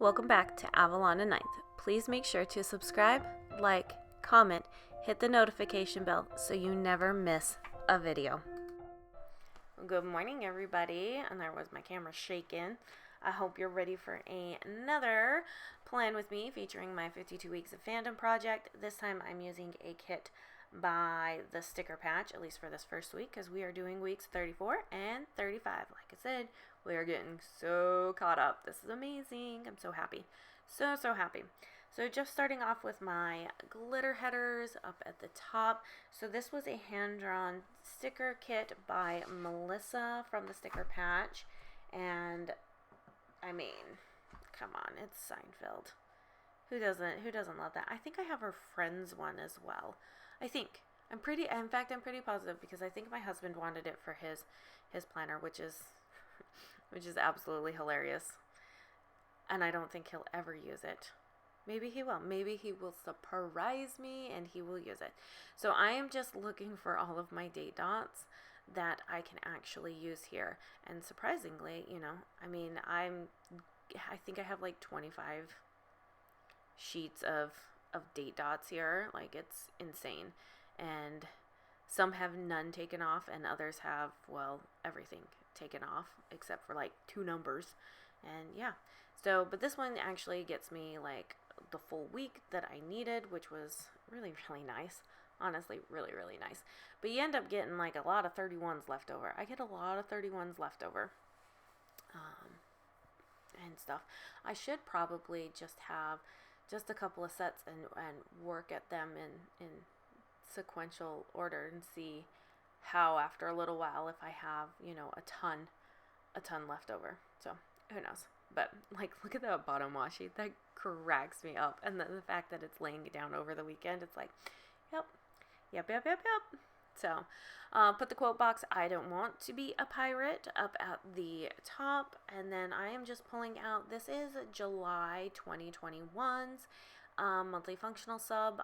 Welcome back to Avalon and Ninth. Please make sure to subscribe, like, comment, hit the notification bell so you never miss a video. Good morning, everybody. And there was my camera shaking. I hope you're ready for another plan with me featuring my 52 weeks of fandom project. This time I'm using a kit by the sticker patch, at least for this first week, because we are doing weeks 34 and 35. Like I said, we are getting so caught up. This is amazing. I'm so happy. So happy. So just starting off with my glitter headers up at the top. So this was a hand-drawn sticker kit by Melissa from the sticker patch. And I mean, come on, it's Seinfeld. Who doesn't love that? I think I have her friend's one as well. In fact, I'm pretty positive because I think my husband wanted it for his planner, which is absolutely hilarious. And I don't think he'll ever use it. Maybe he will. Maybe he will surprise me and he will use it. So I am just looking for all of my date dots that I can actually use here. And surprisingly, I think I have like 25 sheets of date dots here. Like, it's insane. And some have none taken off and others have, well, everything taken off except for like 2 numbers. And yeah, so but this one actually gets me like the full week that I needed, which was really nice. Honestly, really nice. But you end up getting like a lot of 31s left over. I get a lot of 31s left over and stuff. I should probably just have just a couple of sets and work at them in sequential order and see how after a little while, if I have, a ton left over. So who knows? But like, look at that bottom washi. That cracks me up. And then the fact that it's laying down over the weekend, it's like, yep. So put the quote box, I don't want to be a pirate, up at the top. And then I am just pulling out, this is July 2021's monthly functional sub.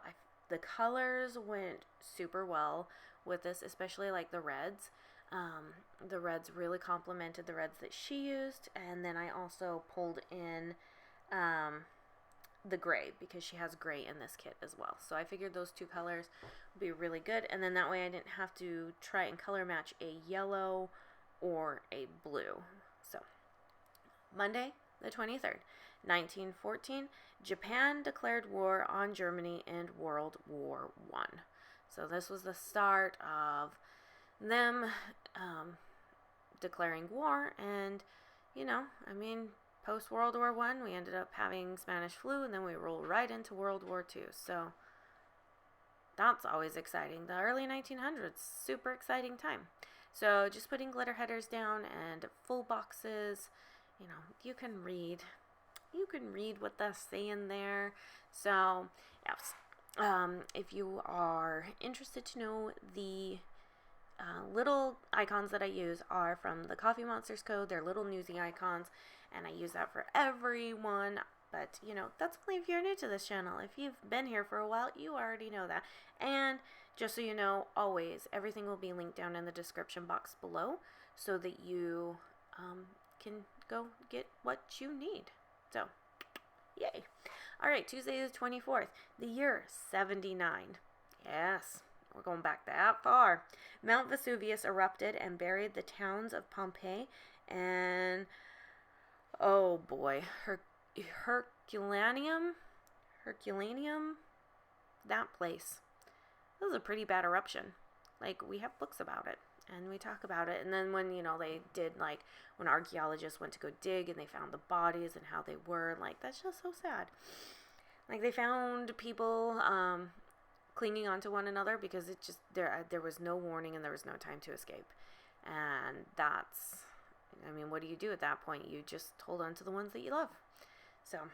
The colors went super well with this, especially like the reds. The reds really complemented the reds that she used. And then I also pulled in the gray because she has gray in this kit as well. So I figured those 2 colors would be really good. And then that way I didn't have to try and color match a yellow or a blue. So Monday the 23rd, 1914, Japan declared war on Germany in World War I. So this was the start of them declaring war, and post World War I, we ended up having Spanish flu, and then we rolled right into World War II. So that's always exciting. The early 1900s, super exciting time. So just putting glitter headers down and full boxes. You can read what they're saying there. So yes, if you are interested to know, the little icons that I use are from the Coffee Monsters code. They're little newsy icons, and I use that for everyone. But, that's only if you're new to this channel. If you've been here for a while, you already know that. And just so you know, always, everything will be linked down in the description box below so that you can go get what you need. So, yay. All right, Tuesday the 24th, the year 79. Yes. We're going back that far. Mount Vesuvius erupted and buried the towns of Pompeii and, oh boy, Herculaneum, that place. This was a pretty bad eruption. Like, we have books about it, and we talk about it. And then when, they did, like, when archaeologists went to go dig and they found the bodies and how they were, like, that's just so sad. Like, they found people, clinging onto one another because it just there was no warning and there was no time to escape. And that's, what do you do at that point? You just hold on to the ones that you love. So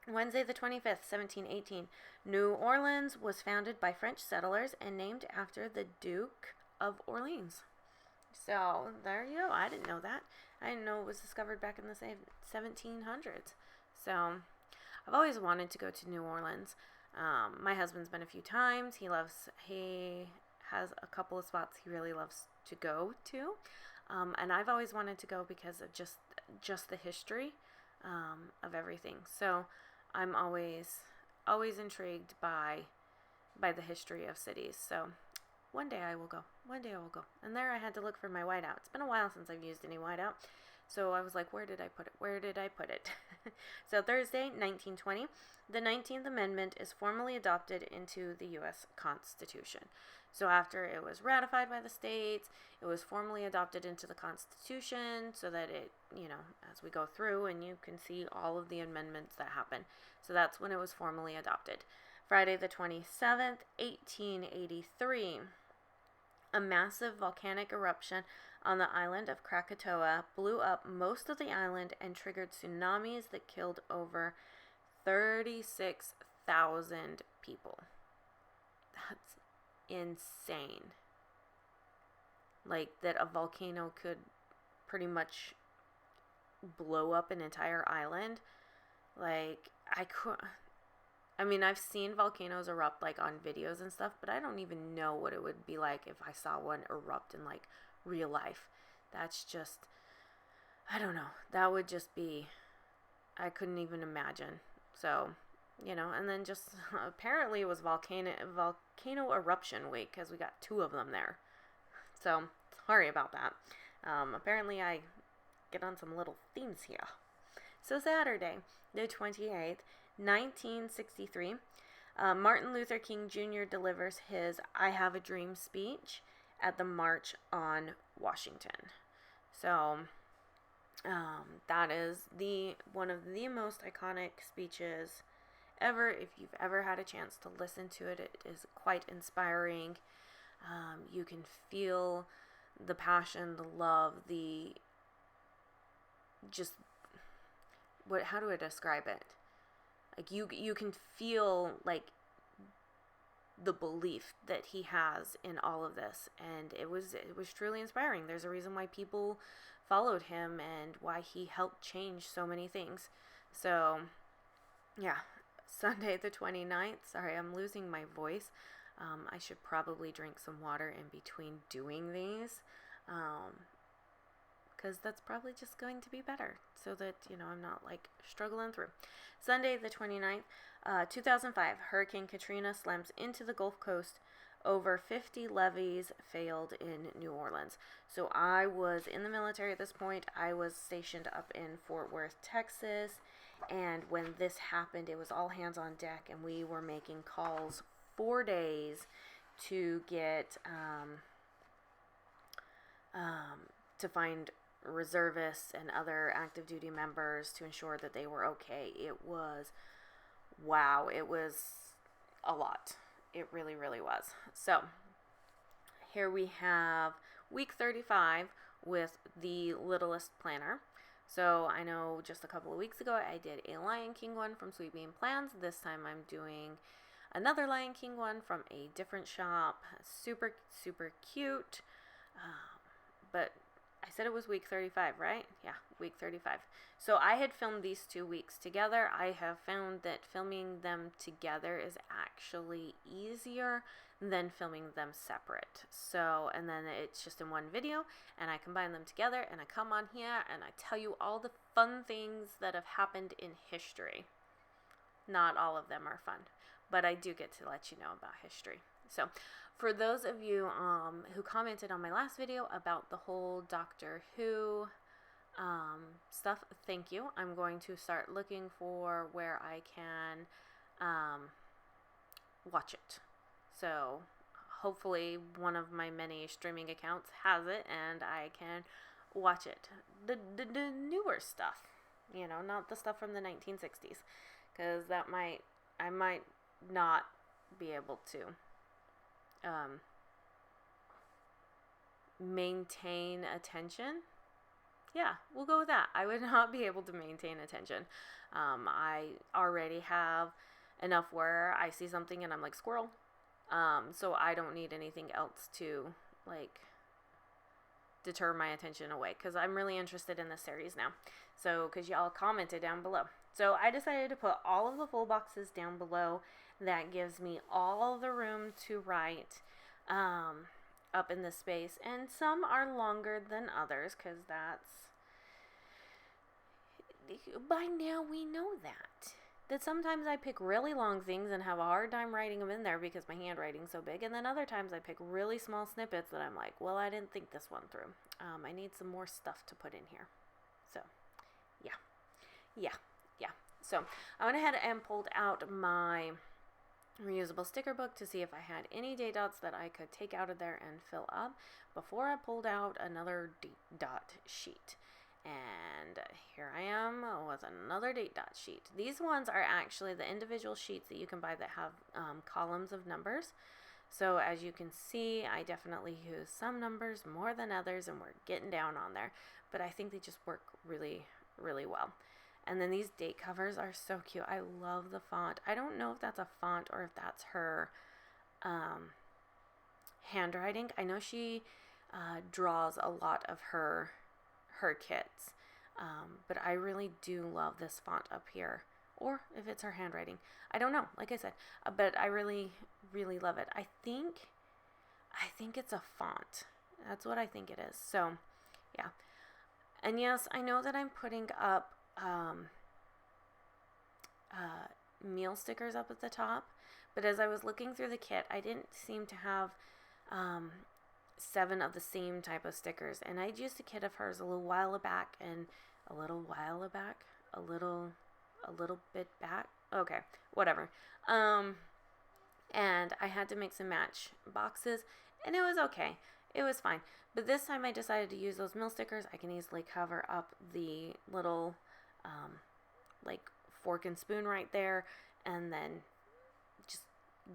Wednesday the 25th, 1718, New Orleans was founded by French settlers and named after the Duke of Orleans. So there you go. I didn't know that. I didn't know it was discovered back in the 1700s. So I've always wanted to go to New Orleans. My husband's been a few times. He has a couple of spots he really loves to go to. And I've always wanted to go because of just the history of everything. So I'm always intrigued by the history of cities. So one day I will go. One day I will go. And there I had to look for my whiteout. It's been a while since I've used any whiteout. So I was like, where did I put it? Where did I put it? So Thursday, 1920, the 19th Amendment is formally adopted into the U.S. Constitution. So after it was ratified by the states, it was formally adopted into the Constitution so that it, as we go through and you can see all of the amendments that happen. So that's when it was formally adopted. Friday the 27th, 1883. A massive volcanic eruption on the island of Krakatoa blew up most of the island and triggered tsunamis that killed over 36,000 people. That's insane. Like, that a volcano could pretty much blow up an entire island. Like, I've seen volcanoes erupt, like, on videos and stuff, but I don't even know what it would be like if I saw one erupt in, like, real life. That's just, I don't know. That would just be, I couldn't even imagine. So, and then just, apparently it was volcano eruption week, because we got 2 of them there. So, sorry about that. Apparently I get on some little themes here. So, Saturday, the 28th, 1963, Martin Luther King Jr. delivers his I Have a Dream speech at the March on Washington. So, that is one of the most iconic speeches ever. If you've ever had a chance to listen to it, it is quite inspiring. You can feel the passion, the love, how do I describe it? Like, you can feel, like, the belief that he has in all of this, and it was truly inspiring. There's a reason why people followed him and why he helped change so many things. So, yeah, Sunday the 29th. Sorry, I'm losing my voice. I should probably drink some water in between doing these, because that's probably just going to be better, so that, I'm not, like, struggling through. Sunday the 29th, 2005, Hurricane Katrina slams into the Gulf Coast. Over 50 levees failed in New Orleans. So I was in the military at this point. I was stationed up in Fort Worth, Texas, and when this happened, it was all hands on deck, and we were making calls 4 days to get, to find reservists and other active duty members to ensure that they were okay. It was a lot. It really, really was. So here we have week 35 with the Littlest planner. So I know just a couple of weeks ago I did a Lion King one from Sweet Bean Plans. This time I'm doing another Lion King one from a different shop. Super, super cute. But I said it was week 35, right? Yeah, week 35. So I had filmed these 2 weeks together. I have found that filming them together is actually easier than filming them separate. So, and then it's just in one video, and I combine them together, and I come on here, and I tell you all the fun things that have happened in history. Not all of them are fun, but I do get to let you know about history. So, for those of you who commented on my last video about the whole Doctor Who stuff, thank you. I'm going to start looking for where I can watch it. So, hopefully one of my many streaming accounts has it, and I can watch it. The newer stuff, not the stuff from the 1960s, because I might not be able to maintain attention. Yeah, we'll go with that. I would not be able to maintain attention. I already have enough where I see something and I'm like, squirrel. So I don't need anything else to, like, deter my attention away, because I'm really interested in this series now. So, because y'all commented down below. So I decided to put all of the full boxes down below. That gives me all the room to write up in this space. And some are longer than others, because by now we know that sometimes I pick really long things and have a hard time writing them in there because my handwriting's so big, and then other times I pick really small snippets that I'm like, well, I didn't think this one through. I need some more stuff to put in here. So, yeah. So, I went ahead and pulled out my reusable sticker book to see if I had any date dots that I could take out of there and fill up before I pulled out another date dot sheet. And here I am with another date dot sheet. These ones are actually the individual sheets that you can buy that have columns of numbers. So as you can see, I definitely use some numbers more than others, and we're getting down on there. But I think they just work really, really well. And then these date covers are so cute. I love the font. I don't know if that's a font or if that's her handwriting. I know she draws a lot of her kits. But I really do love this font up here. Or if it's her handwriting. I don't know, like I said. But I really, really love it. I think it's a font. That's what I think it is. So, yeah. And yes, I know that I'm putting up meal stickers up at the top, but as I was looking through the kit, I didn't seem to have 7 of the same type of stickers, and I used a kit of hers a little bit back, okay, whatever, and I had to mix and match boxes, and it was okay. It was fine. But this time I decided to use those mill stickers. I can easily cover up the little like fork and spoon right there, and then just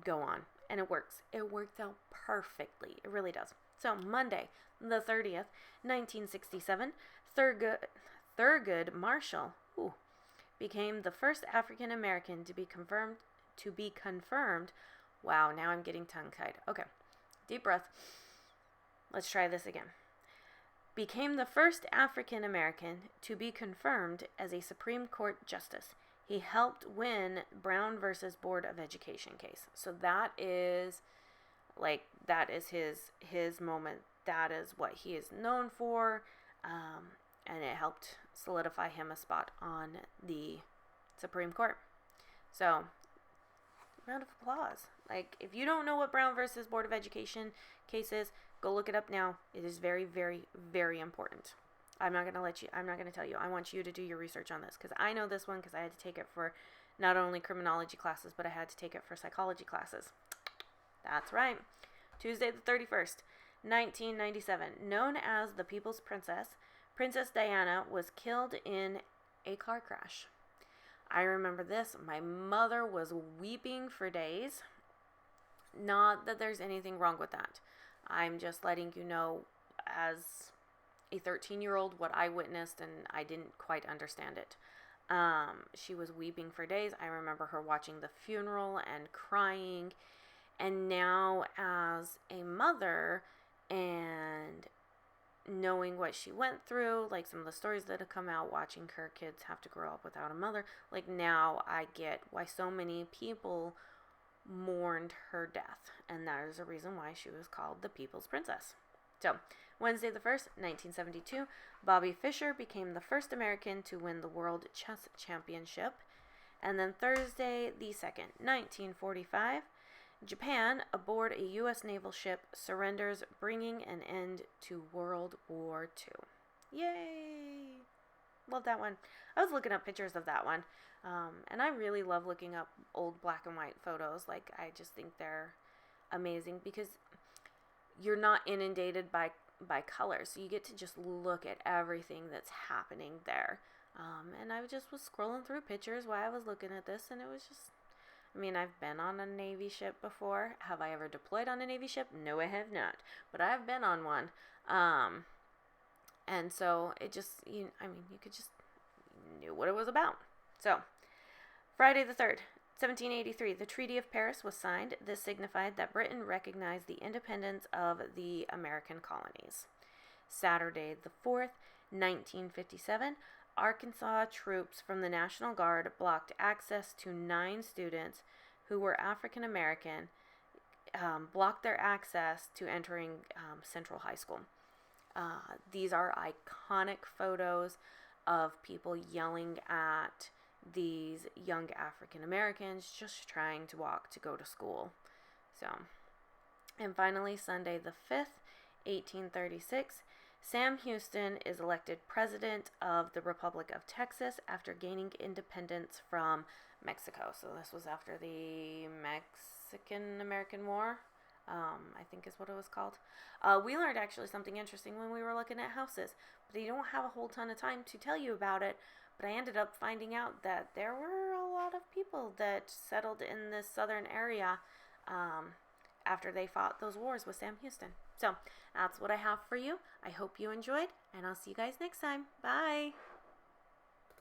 go on. And it works. It worked out perfectly. It really does. So Monday, the 30th, 1967, Thurgood Marshall became the first African American to be confirmed. Wow, now I'm getting tongue-tied. Okay, deep breath. Let's try this again. Became the first African American to be confirmed as a Supreme Court justice. He helped win Brown versus Board of Education case. So that is his moment. That is what he is known for, and it helped solidify him a spot on the Supreme Court. So, round of applause. Like, if you don't know what Brown versus Board of Education case is, go look it up now. It is very, very, very important. I'm not going to tell you. I want you to do your research on this, because I know this one because I had to take it for not only criminology classes, but I had to take it for psychology classes. That's right. Tuesday the 31st, 1997. Known as the People's Princess, Princess Diana was killed in a car crash. I remember this. My mother was weeping for days. Not that there's anything wrong with that. I'm just letting you know, as a 13-year-old, what I witnessed, and I didn't quite understand it. She was weeping for days. I remember her watching the funeral and crying. And now, as a mother, and knowing what she went through, like some of the stories that have come out, watching her kids have to grow up without a mother, like now I get why so many people mourned her death, and that is a reason why she was called the People's Princess. So, Wednesday the 1st, 1972, Bobby Fischer became the first American to win the World Chess Championship. And then Thursday the 2nd, 1945, Japan, aboard a U.S. naval ship, surrenders, bringing an end to World War II. Yay! Love that one. I was looking up pictures of that one. And I really love looking up old black and white photos. Like, I just think they're amazing because you're not inundated by color. So you get to just look at everything that's happening there. And I just was scrolling through pictures while I was looking at this, and it was just, I mean, I've been on a Navy ship before. Have I ever deployed on a Navy ship? No, I have not. But I've been on one. And so it just, you could just knew what it was about. So, Friday the 3rd, 1783, the Treaty of Paris was signed. This signified that Britain recognized the independence of the American colonies. Saturday the 4th, 1957, Arkansas troops from the National Guard blocked access to 9 students who were African American, blocked their access to entering Central High School. These are iconic photos. of people yelling at these young African Americans just trying to walk to go to school. So, and finally, Sunday the 5th, 1836, Sam Houston is elected president of the Republic of Texas after gaining independence from Mexico. So this was after the Mexican-American War, I think is what it was called. We learned actually something interesting when we were looking at houses, but I don't have a whole ton of time to tell you about it, but I ended up finding out that there were a lot of people that settled in this southern area after they fought those wars with Sam Houston. So that's what I have for you. I hope you enjoyed, and I'll see you guys next time. Bye!